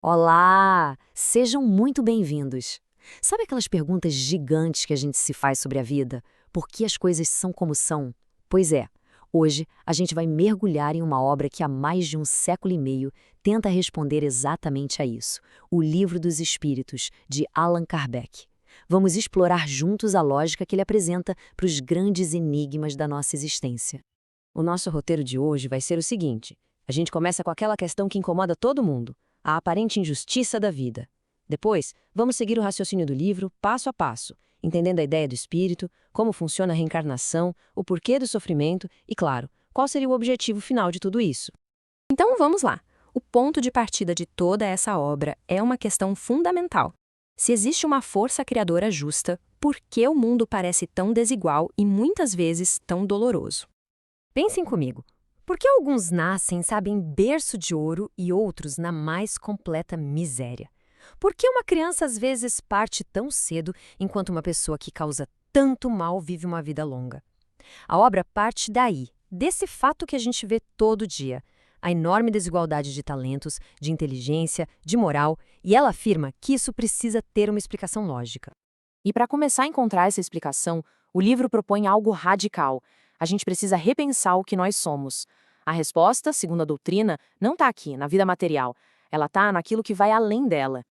Olá! Sejam muito bem-vindos. Sabe aquelas perguntas gigantes que a gente se faz sobre a vida? Por que as coisas são como são? Pois é, hoje a gente vai mergulhar em uma obra que há mais de um século e meio tenta responder exatamente a isso: O Livro dos Espíritos, de Allan Kardec. Vamos explorar juntos a lógica que ele apresenta para os grandes enigmas da nossa existência. O nosso roteiro de hoje vai ser o seguinte: a gente começa com aquela questão que incomoda todo mundo, a aparente injustiça da vida. Depois, vamos seguir o raciocínio do livro, passo a passo, entendendo a ideia do espírito, como funciona a reencarnação, o porquê do sofrimento e, claro, qual seria o objetivo final de tudo isso. Então vamos lá. O ponto de partida de toda essa obra é uma questão fundamental. Se existe uma força criadora justa, por que o mundo parece tão desigual e muitas vezes tão doloroso? Pensem comigo. Por que alguns nascem, sabe, em berço de ouro e outros na mais completa miséria? Por que uma criança às vezes parte tão cedo, enquanto uma pessoa que causa tanto mal vive uma vida longa? A obra parte daí, desse fato que a gente vê todo dia, a enorme desigualdade de talentos, de inteligência, de moral, e ela afirma que isso precisa ter uma explicação lógica. E para começar a encontrar essa explicação, o livro propõe algo radical. A gente precisa repensar o que nós somos. A resposta, segundo a doutrina, não está aqui, na vida material. Ela está naquilo que vai além dela.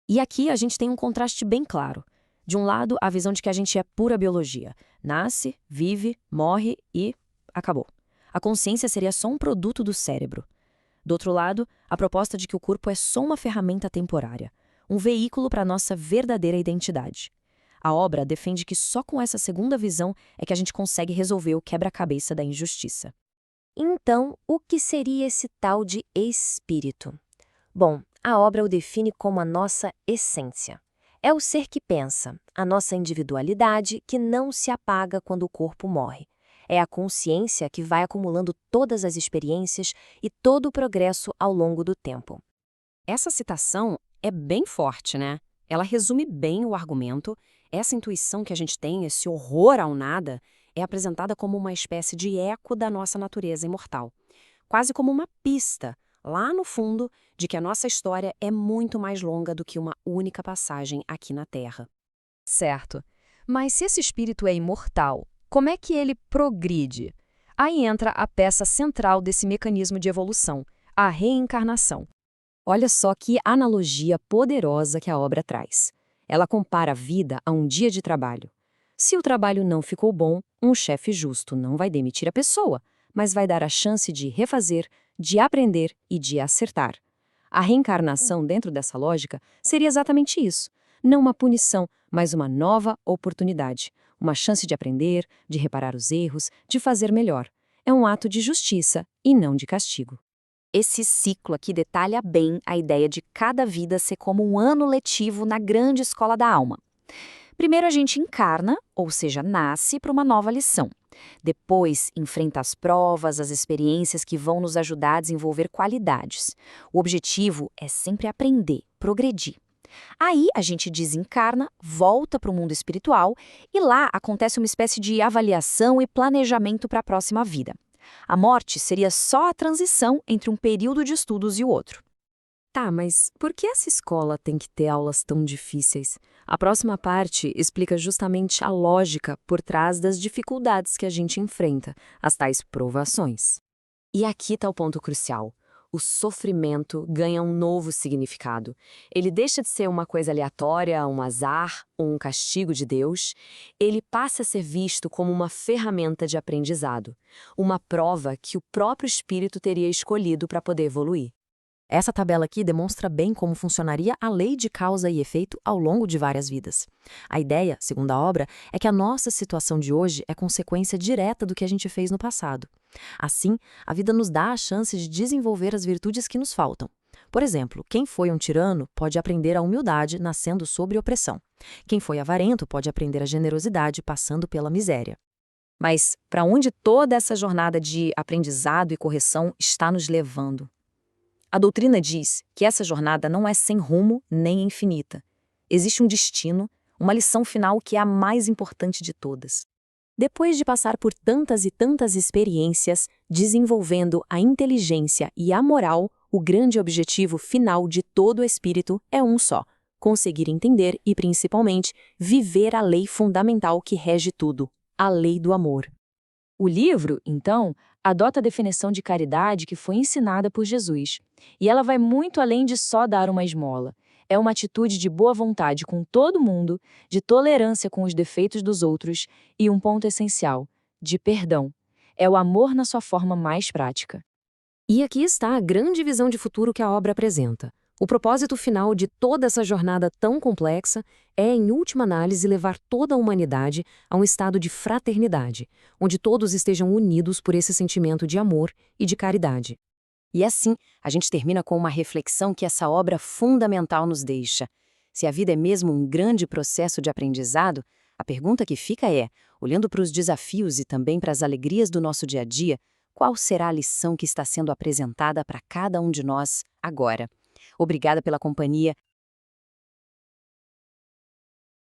E aqui a gente tem um contraste bem claro. De um lado, a visão de que a gente é pura biologia. Nasce, vive, morre e acabou. A consciência seria só um produto do cérebro. Do outro lado, a proposta de que o corpo é só uma ferramenta temporária, um veículo para a nossa verdadeira identidade. A obra defende que só com essa segunda visão é que a gente consegue resolver o quebra-cabeça da injustiça. Então, o que seria esse tal de espírito? Bom, a obra o define como a nossa essência. É o ser que pensa, a nossa individualidade que não se apaga quando o corpo morre. É a consciência que vai acumulando todas as experiências e todo o progresso ao longo do tempo. Essa citação é bem forte, né? Ela resume bem o argumento. Essa intuição que a gente tem, esse horror ao nada, é apresentada como uma espécie de eco da nossa natureza imortal. Quase como uma pista, lá no fundo, de que a nossa história é muito mais longa do que uma única passagem aqui na Terra. Certo. Mas se esse espírito é imortal, como é que ele progride? Aí entra a peça central desse mecanismo de evolução, a reencarnação. Olha só que analogia poderosa que a obra traz. Ela compara a vida a um dia de trabalho. Se o trabalho não ficou bom, um chefe justo não vai demitir a pessoa, mas vai dar a chance de refazer, de aprender e de acertar. A reencarnação, dentro dessa lógica, seria exatamente isso. Não uma punição, mas uma nova oportunidade. Uma chance de aprender, de reparar os erros, de fazer melhor. É um ato de justiça e não de castigo. Esse ciclo aqui detalha bem a ideia de cada vida ser como um ano letivo na grande escola da alma. Primeiro a gente encarna, ou seja, nasce para uma nova lição. Depois, enfrenta as provas, as experiências que vão nos ajudar a desenvolver qualidades. O objetivo é sempre aprender, progredir. Aí a gente desencarna, volta para o mundo espiritual e lá acontece uma espécie de avaliação e planejamento para a próxima vida. A morte seria só a transição entre um período de estudos e o outro. Tá, mas por que essa escola tem que ter aulas tão difíceis? A próxima parte explica justamente a lógica por trás das dificuldades que a gente enfrenta, as tais provações. E aqui está o ponto crucial. O sofrimento ganha um novo significado. Ele deixa de ser uma coisa aleatória, um azar ou um castigo de Deus. Ele passa a ser visto como uma ferramenta de aprendizado, uma prova que o próprio espírito teria escolhido para poder evoluir. Essa tabela aqui demonstra bem como funcionaria a lei de causa e efeito ao longo de várias vidas. A ideia, segundo a obra, é que a nossa situação de hoje é consequência direta do que a gente fez no passado. Assim, a vida nos dá a chance de desenvolver as virtudes que nos faltam. Por exemplo, quem foi um tirano pode aprender a humildade nascendo sob opressão. Quem foi avarento pode aprender a generosidade passando pela miséria. Mas para onde toda essa jornada de aprendizado e correção está nos levando? A doutrina diz que essa jornada não é sem rumo nem infinita. Existe um destino, uma lição final que é a mais importante de todas. Depois de passar por tantas e tantas experiências, desenvolvendo a inteligência e a moral, O grande objetivo final de todo o espírito é um só: conseguir entender e, principalmente, viver a lei fundamental que rege tudo, a lei do amor. O livro, então, adota a definição de caridade que foi ensinada por Jesus. E ela vai muito além de só dar uma esmola. É uma atitude de boa vontade com todo mundo, de tolerância com os defeitos dos outros e um ponto essencial, de perdão. É o amor na sua forma mais prática. E aqui está a grande visão de futuro que a obra apresenta. O propósito final de toda essa jornada tão complexa é, em última análise, levar toda a humanidade a um estado de fraternidade, onde todos estejam unidos por esse sentimento de amor e de caridade. E assim, a gente termina com uma reflexão que essa obra fundamental nos deixa. Se a vida é mesmo um grande processo de aprendizado, a pergunta que fica é, olhando para os desafios e também para as alegrias do nosso dia a dia, qual será a lição que está sendo apresentada para cada um de nós agora? Obrigada pela companhia.